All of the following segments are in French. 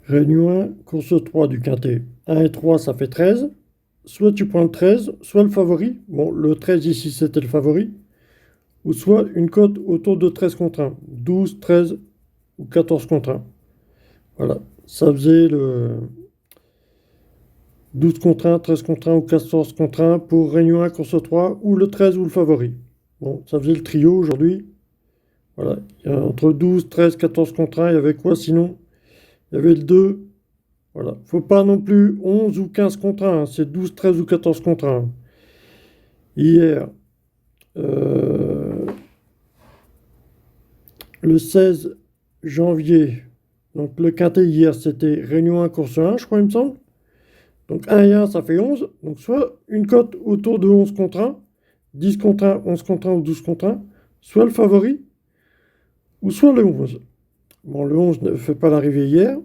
Réunion 1, course 3 du quintet. 1 et 3, ça fait 13. Soit tu prends le 13, soit le favori. Bon, le 13 ici, c'était le favori. Ou soit une cote autour de 13 contre 1. 12, 13 ou 14 contre 1. Voilà. Ça faisait le 12 contre 1, 13 contre 1 ou 14 contre 1 pour Réunion 1, course 3, ou le 13 ou le favori. Bon, ça faisait le trio aujourd'hui. Voilà. Il y a entre 12, 13, 14 contre 1, il y avait quoi sinon? Il y avait le 2. Voilà. Faut pas non plus 11 ou 15 contre 1, hein. C'est 12, 13 ou 14 contre 1. Hier, euh, le 16 janvier, donc le quintet hier, c'était Réunion 1, course 1, je crois, il me semble. Donc 1 et 1, ça fait 11. Donc soit une cote autour de 11 contre 1, 10 contre 1, 11 contre 1 ou 12 contre 1, soit le favori, ou soit le 11. Bon, le 11 ne fait pas l'arrivée hier.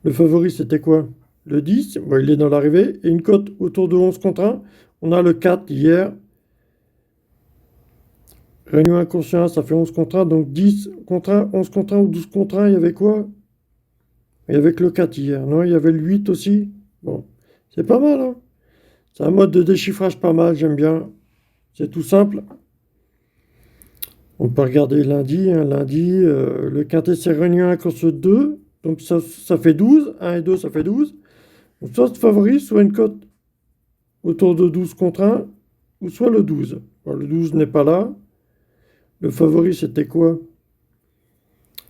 Le favori, c'était quoi? Le 10, bon, il est dans l'arrivée. Et une cote autour de 11 contre 1. On a le 4 hier. Réunion inconscient, ça fait 11 contre 1. Donc 10 contre 1, 11 contre 1 ou 12 contre 1. Il y avait quoi? Il y avait que le 4 hier. Non, il y avait le 8 aussi. Bon, c'est pas mal, hein? C'est un mode de déchiffrage pas mal, j'aime bien. C'est tout simple. On peut regarder lundi, hein. Lundi, le quintet, c'est Réunion 1, course 2. Donc ça fait 12. 1 et 2, ça fait 12. Donc soit le favori, soit une cote autour de 12 contre 1, ou soit le 12. Bon, le 12 n'est pas là. Le favori, c'était quoi?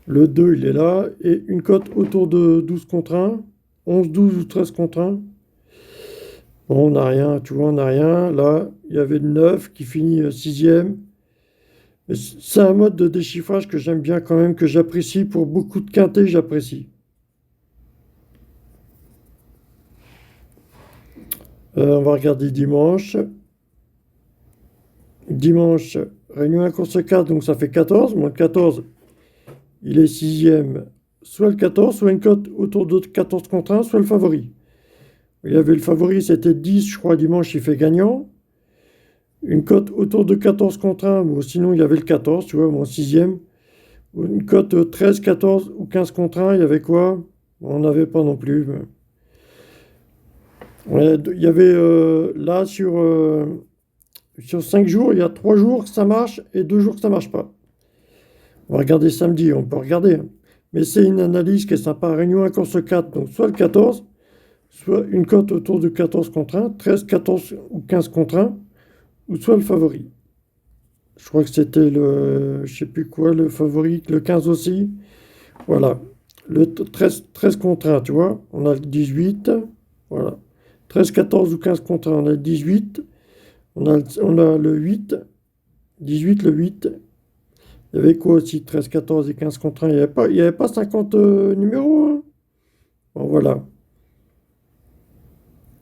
Le 2, il est là. Et une cote autour de 12 contre 1. 11, 12 ou 13 contre 1. Bon, on n'a rien, tu vois, on n'a rien. Là, il y avait le 9 qui finit sixième. C'est un mode de déchiffrage que j'aime bien quand même, que j'apprécie. Pour beaucoup de quintés, j'apprécie. On va regarder dimanche. Dimanche, Réunion 1, course 4, donc ça fait 14. Moins 14, il est sixième. Soit le 14, soit une cote autour de 14 contre 1, soit le favori. Il y avait le favori, c'était 10, je crois, dimanche, il fait gagnant. Une cote autour de 14 contre 1, bon, sinon il y avait le 14, tu vois, mon sixième. Une cote 13, 14 ou 15 contre 1, il y avait quoi? On n'avait pas non plus. Ouais, il y avait là sur 5 jours, il y a 3 jours que ça marche et 2 jours que ça marche pas. On va regarder samedi, on peut regarder, hein. Mais c'est une analyse qui est sympa. Réunion 1, course 4, donc soit le 14, soit une cote autour de 14 contre 1, 13, 14 ou 15 contre 1, ou soit le favori. Je crois que c'était le, je sais plus quoi, le favori, le 15 aussi. Voilà. Le 13, 13 contre 1, tu vois. On a le 18. Voilà. 13, 14 ou 15 contre 1, on a le 18. On a le 8. 18, le 8. Il y avait quoi aussi? 13, 14 et 15 contre 1. Il y avait pas 50 numéros, hein. Bon, voilà.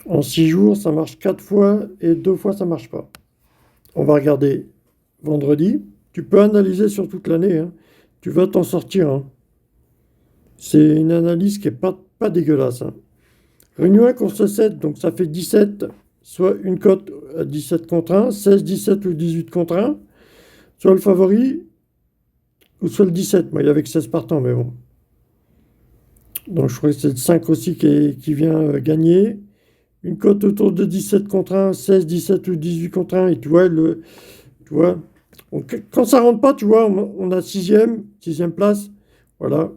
En 6 jours, ça marche 4 fois et 2 fois, ça marche pas. On va regarder vendredi. Tu peux analyser sur toute l'année, hein. Tu vas t'en sortir, hein. C'est une analyse qui est pas dégueulasse, hein. Réunion 1 contre 7, donc ça fait 17, soit une cote à 17 contre 1, 16, 17 ou 18 contre 1, soit le favori, ou soit le 17. Moi, il y avait que 16 partants, mais bon. Donc je crois que c'est le 5 aussi qui vient gagner. Une cote autour de 17 contre 1, 16, 17 ou 18 contre 1. Et tu vois, tu vois, quand ça rentre pas, tu vois, on a sixième place. Voilà.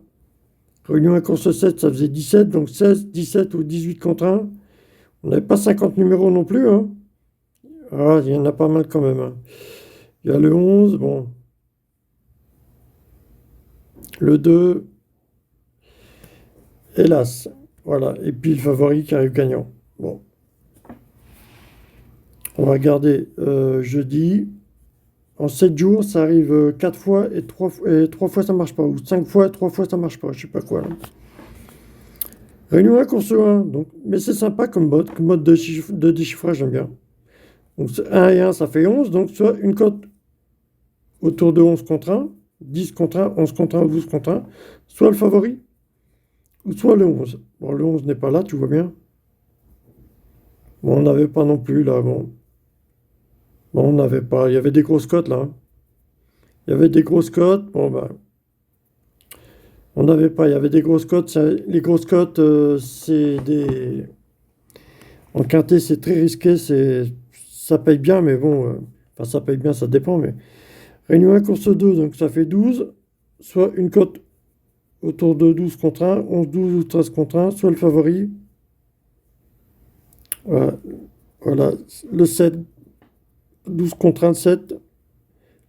Réunion 1 course 7, ça faisait 17, donc 16, 17 ou 18 contre 1. On n'avait pas 50 numéros non plus, hein. Ah, il y en a pas mal quand même, hein. Il y a le 11, bon. Le 2, hélas. Voilà. Et puis le favori qui arrive gagnant. Bon. On va regarder jeudi. En 7 jours, ça arrive 4 fois et 3 fois ça marche pas. Ou 5 fois et 3 fois ça marche pas. Je sais pas quoi, là. Réunion 1, course 1. Donc, mais c'est sympa comme mode de déchiffrage, j'aime bien. Donc 1 et 1, ça fait 11. Donc soit une cote autour de 11 contre 1, 10 contre 1, 11 contre 1, 12 contre 1. Soit le favori, ou soit le 11. Bon, le 11 n'est pas là, tu vois bien. Bon, on n'avait pas non plus, là, bon. Bon, on n'avait pas. Il y avait des grosses cotes, là, hein. Il y avait des grosses cotes. Bon, ben, On n'avait pas, il y avait des grosses cotes. Les grosses cotes, c'est des. En quintet, c'est très risqué. Ça paye bien, mais bon. Enfin, ça paye bien, ça dépend. Mais Réunion 1, course 2, donc ça fait 12. Soit une cote autour de 12 contre 1, 11, 12 ou 13 contre 1, soit le favori. Voilà, voilà. Le 7, 12 contre 1, 7.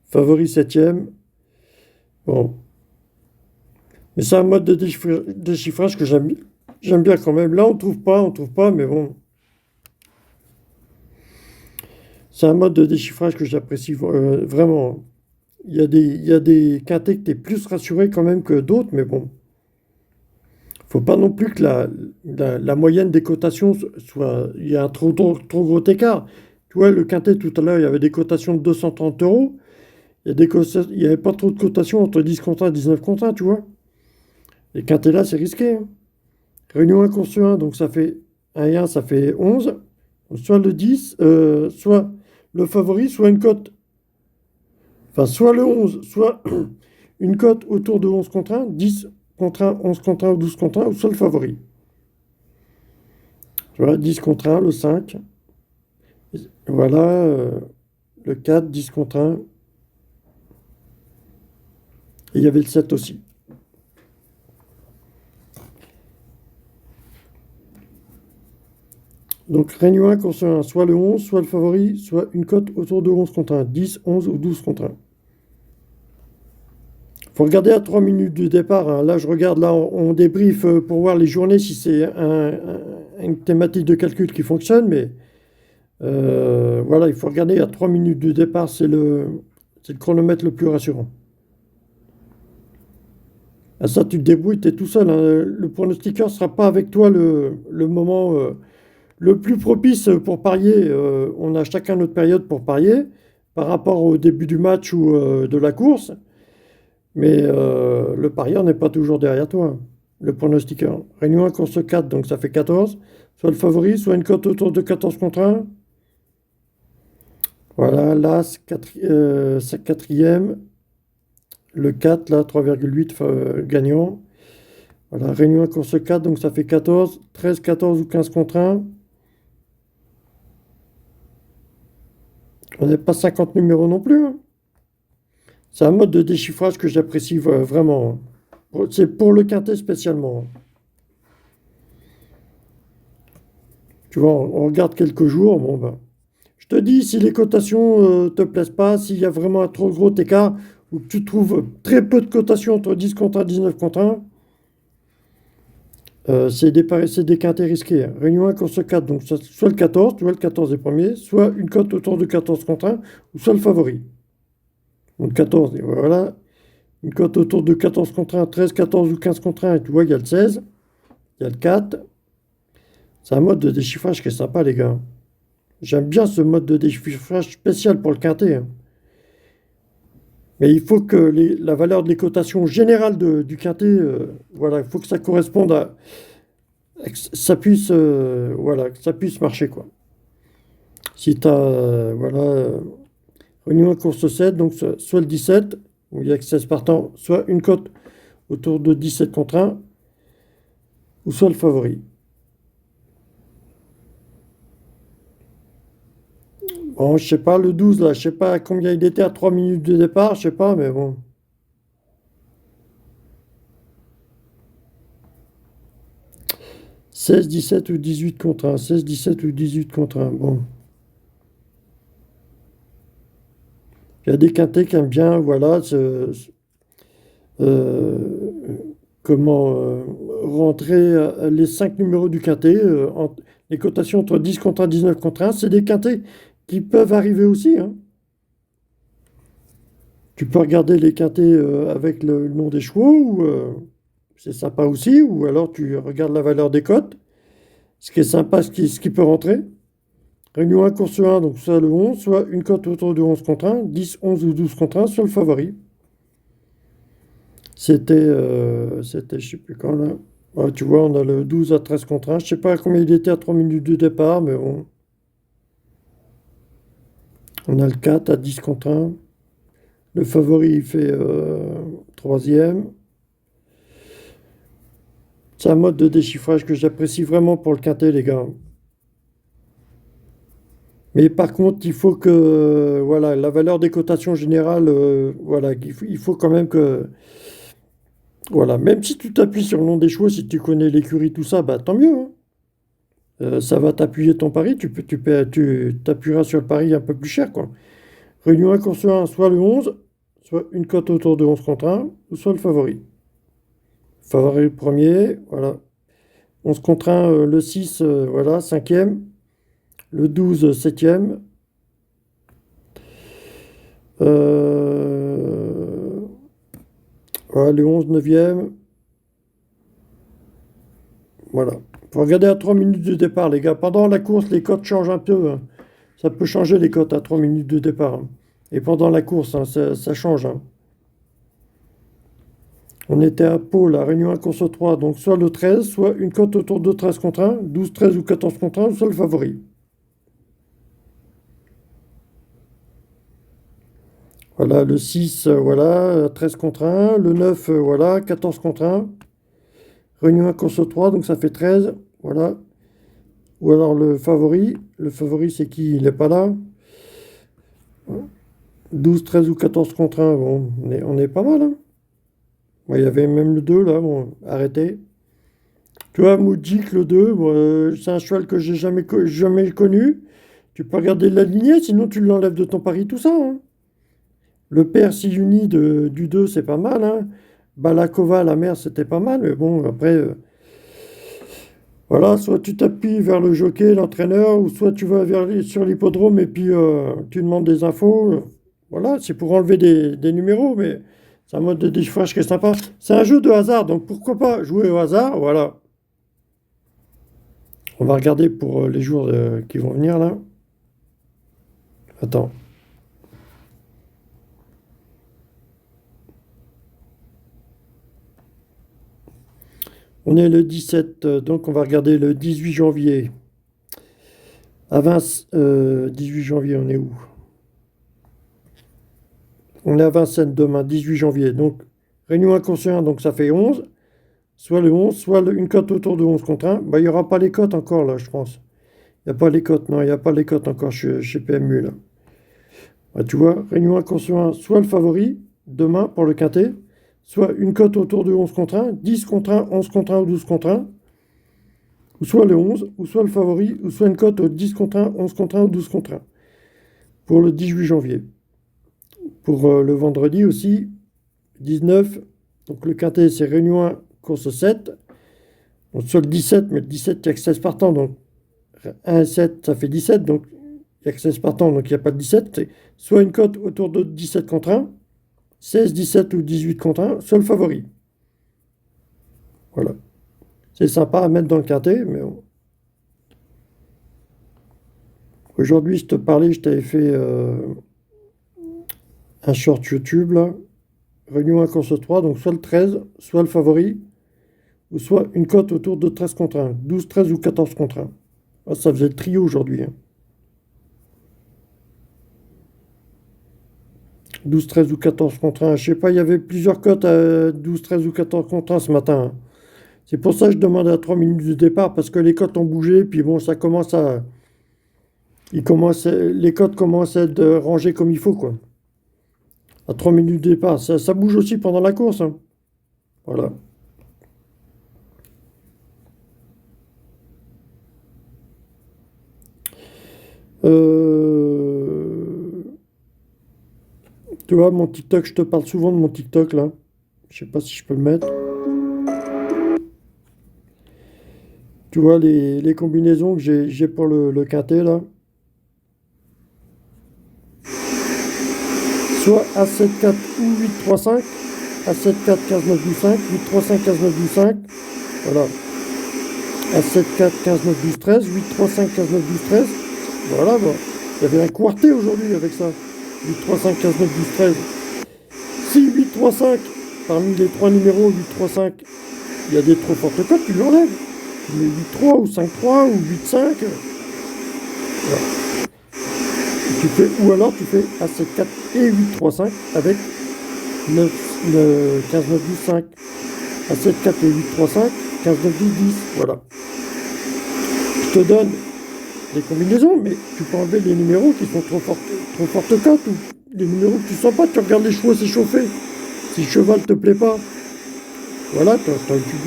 Favori 7e. Bon. Mais c'est un mode de déchiffrage que j'aime bien quand même. Là, on trouve pas, mais bon. C'est un mode de déchiffrage que j'apprécie vraiment. Il y a des quintets que tu es plus rassuré quand même que d'autres, mais bon. Faut pas non plus que la moyenne des cotations soit. Il y a un trop gros écart. Tu vois, le quintet tout à l'heure, il y avait des cotations de 230 euros. Il y avait pas trop de cotations entre 10 contre 1 et 19 contre 1, tu vois. Les quintets là, c'est risqué, hein. Réunion 1 contre 1, donc ça fait 1 et 1, ça fait 11. Soit le 10, soit le favori, soit une cote. Enfin, soit le 11, soit une cote autour de 11 contre 1, 10 contre 1, 11 contre 1 ou 12 contre 1, ou soit le favori. Tu vois, 10 contre 1, le 5. Voilà, le 4, 10 contre 1. Et il y avait le 7 aussi. Donc, Réunion 1 contre 1, soit le 11, soit le favori, soit une cote autour de 11 contre 1, 10, 11 ou 12 contre 1. Faut regarder à 3 minutes du départ, hein. Là, je regarde, là, on débrief pour voir les journées si c'est une thématique de calcul qui fonctionne, mais voilà, il faut regarder à 3 minutes du départ, c'est le chronomètre le plus rassurant. À ça, tu te débrouilles, tu es tout seul, hein. Le pronostiqueur ne sera pas avec toi le moment le plus propice pour parier. On a chacun notre période pour parier par rapport au début du match ou de la course. Mais le parieur n'est pas toujours derrière toi, le pronostiqueur. Réunion 1, course 4, donc ça fait 14. Soit le favori, soit une cote autour de 14 contre 1. Voilà, l'As, c'est quatrième. Le 4, là, 3,8 gagnant. Voilà, Réunion 1, course 4, donc ça fait 14. 13, 14 ou 15 contre 1. On n'est pas 50 numéros non plus, hein. C'est un mode de déchiffrage que j'apprécie vraiment. C'est pour le quintet spécialement. Tu vois, on regarde quelques jours, bon ben. Je te dis, si les cotations te plaisent pas, s'il y a vraiment un trop gros écart, ou que tu trouves très peu de cotations entre 10 contre 1 et 19 contre 1, c'est des quintets risqués, hein. Réunion 1 course 4, donc soit le 14, tu vois, le 14 est premier, soit une cote autour de 14 contre 1, ou soit le favori. Donc 14, et voilà, une cote autour de 14 contre 1, 13, 14 ou 15 contre 1, et tu vois, il y a le 16, il y a le 4. C'est un mode de déchiffrage qui est sympa, les gars. J'aime bien ce mode de déchiffrage spécial pour le quintet, hein. Mais il faut que la valeur de les cotations générales du quintet, voilà, il faut que ça corresponde que ça puisse, voilà, que ça puisse marcher, quoi. Si tu as, voilà, Réunion à course 7, donc soit le 17, où il y a que 16 partants, soit une cote autour de 17 contre 1, ou soit le favori. Bon, je sais pas, le 12, là, je sais pas combien il était à 3 minutes de départ, je sais pas, mais bon. 16, 17 ou 18 contre 1. 16, 17 ou 18 contre 1. Bon. Il y a des quintés qui aiment bien, voilà, euh, comment rentrer les 5 numéros du quintet, les cotations entre 10 contre 1, 19 contre 1. C'est des quintés qui peuvent arriver aussi, hein. Tu peux regarder les quintés avec le nom des chevaux, ou c'est sympa aussi, ou alors tu regardes la valeur des cotes, ce qui est sympa, ce qui peut rentrer. Réunion 1, course 1, donc soit le 11, soit une cote autour de 11 contre 1, 10, 11 ou 12 contre 1, soit le favori. C'était, je sais plus quand là. Ouais, tu vois, on a le 12 à 13 contre 1. Je sais pas combien il était à 3 minutes de départ, mais bon. On a le 4 à 10 contre 1. Le favori, il fait troisième. C'est un mode de déchiffrage que j'apprécie vraiment pour le quintet, les gars. Mais par contre, il faut que, voilà, la valeur des cotations générales, voilà, il faut quand même que, voilà, même si tu t'appuies sur le nom des chevaux, si tu connais l'écurie, tout ça, bah tant mieux, hein. Ça va t'appuyer ton pari, tu t'appuieras sur le pari un peu plus cher, quoi. Réunion 1 contre 1, soit le 11, soit une cote autour de 11 contre 1, ou soit le favori. Favori le premier, voilà. 11 contre 1, le 6, voilà, cinquième. Le 12, septième. Voilà, le 11, neuvième. Voilà. Faut regarder à 3 minutes de départ, les gars. Pendant la course, les cotes changent un peu, hein. Ça peut changer les cotes à 3 minutes de départ, hein. Et pendant la course, hein, ça change, hein. On était à Pau, la Réunion 1 contre 3, donc soit le 13, soit une cote autour de 13 contre 1, 12, 13 ou 14 contre 1, soit le favori. Voilà, le 6, voilà, 13 contre 1, le 9, voilà, 14 contre 1. Réunion 1 contre 3, donc ça fait 13, voilà. Ou alors le favori c'est qui? Il n'est pas là. 12, 13 ou 14 contre 1, bon, on est pas mal, hein. Bon, il y avait même le 2 là, bon, arrêtez. Tu vois, Moudjik, le 2, bon, c'est un cheval que j'ai jamais connu. Tu peux regarder la lignée, sinon tu l'enlèves de ton pari, tout ça, hein. Le père Siuni du 2, c'est pas mal, hein. Balakova, la mère, c'était pas mal, mais bon, après, voilà, soit tu t'appuies vers le jockey, l'entraîneur, ou soit tu vas sur l'hippodrome et puis tu demandes des infos. Voilà, c'est pour enlever des numéros, mais c'est un mode de déchiffrage qui est sympa. C'est un jeu de hasard, donc pourquoi pas jouer au hasard, voilà. On va regarder pour les jours qui vont venir là. Attends. On est le 17, donc on va regarder le 18 janvier. À 18 janvier, on est où? On est à Vincennes demain, 18 janvier. Donc, Réunion inconscient, donc ça fait 11. Soit le 11, soit une cote autour de 11 contre 1. Bah, il n'y aura pas les cotes encore là, je pense. Il n'y a pas les cotes, non, il n'y a pas les cotes encore chez PMU là. Bah, tu vois, Réunion inconscient, soit le favori, demain pour le quintet, soit une cote autour de 11 contre 1, 10 contre 1, 11 contre 1 ou 12 contre 1. Ou soit le 11, ou soit le favori, ou soit une cote au 10 contre 1, 11 contre 1 ou 12 contre 1. Pour le 18 janvier. Pour le vendredi aussi, 19, donc le quintet c'est Réunion 1, course 7. Donc soit le 17, mais le 17 il n'y a que 16 partants, donc 1 et 7 ça fait 17, donc il n'y a que 16 partants, donc il n'y a pas de 17. C'est soit une cote autour de 17 contre 1, 16, 17 ou 18 contre 1, soit le favori. Voilà. C'est sympa à mettre dans le quintet, mais bon. Aujourd'hui, je te parlais, je t'avais fait un short YouTube, là. Réunion 1 course 3, donc soit le 13, soit le favori, ou soit une cote autour de 13 contre 1, 12, 13 ou 14 contre 1. Ah, ça faisait le trio aujourd'hui, hein. 12, 13 ou 14 contre 1. Je sais pas, il y avait plusieurs cotes à 12, 13 ou 14 contre 1 ce matin, hein. C'est pour ça que je demande à 3 minutes de départ, parce que les cotes ont bougé, puis bon, ça commence à... les cotes commencent à être rangées comme il faut, quoi. À 3 minutes de départ. Ça bouge aussi pendant la course, hein. Voilà. Tu vois, mon TikTok, je te parle souvent de mon TikTok, là. Je sais pas si je peux le mettre. Tu vois, les combinaisons que j'ai pour le quintet, là. Soit A7-4 ou 8-3-5. A7-4, 15-9, 12-5. 8-3-5, 15-9, 12-5. Voilà. A7-4, 15-9, 12-13. 8-3-5, 15-9, 12-13. Voilà, bon. Il y avait un quartet aujourd'hui avec ça. 8-3-5, 15-9, 12-13. Si 8-3-5, parmi les trois numéros 8-3-5, il y a des trop fortes cotes, tu l'enlèves. Tu mets 8-3 ou 5-3 ou 8-5. Voilà. Ou alors tu fais A7-4 et 8-3-5 avec 15-9-12-5. A7-4 et 8-3-5, 15, 9, 10, 10. Voilà. Je te donne des combinaisons, mais tu peux enlever les numéros qui sont trop fortes cotes ou des numéros que tu sens pas. Tu regardes les chevaux s'échauffer. Si le cheval te plaît pas, voilà, tu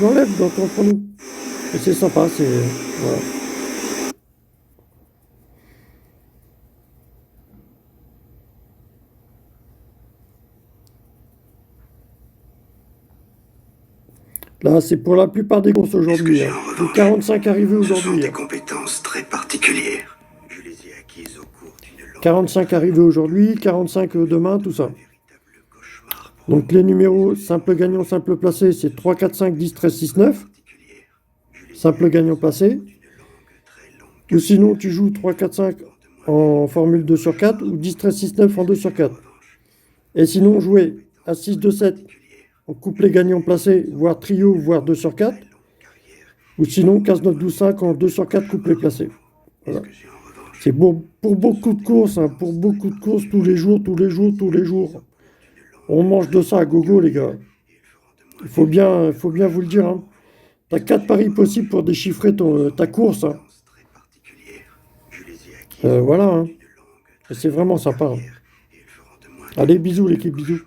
l'enlèves dans ton chrono. Et c'est sympa, c'est... Voilà. Là, c'est pour la plupart des courses aujourd'hui. Hein. Les 45 arrivés Ce sont aujourd'hui. des Hein. compétences très particulières. Je les ai acquises au cours d'une longue 45 arrivés aujourd'hui, 45 demain, tout ça. véritable cauchemar pour Donc les numéros simple gagnant, simple placé, c'est 3, 4, 5, 10, 13, 6, 9. particulière. Je les ai Simple gagnant placé. d'une longue, très longue Ou sinon tu joues 3, 4, 5 en formule 2 sur 4 ou 10, 13, 6, 9 en 2 sur 4. Et sinon jouer à 6, 2, 7 en couplet gagnant placé, voire trio, voire 2 sur 4. Ou sinon 15, 9, 12, 5 en 2 sur 4 couplet placé. Voilà. que j'ai en revanche C'est pour beaucoup de courses, hein, pour beaucoup de courses tous les jours, tous les jours, tous les jours. On mange de ça à gogo, les gars. Il faut bien vous le dire. Hein. Tu as 4 paris possibles pour déchiffrer ta course. Hein. très particulières. Je les ai acquises Voilà. Hein. d'une longue, Et c'est vraiment sympa. Hein. et elles feront de moi Allez, bisous, l'équipe, bisous.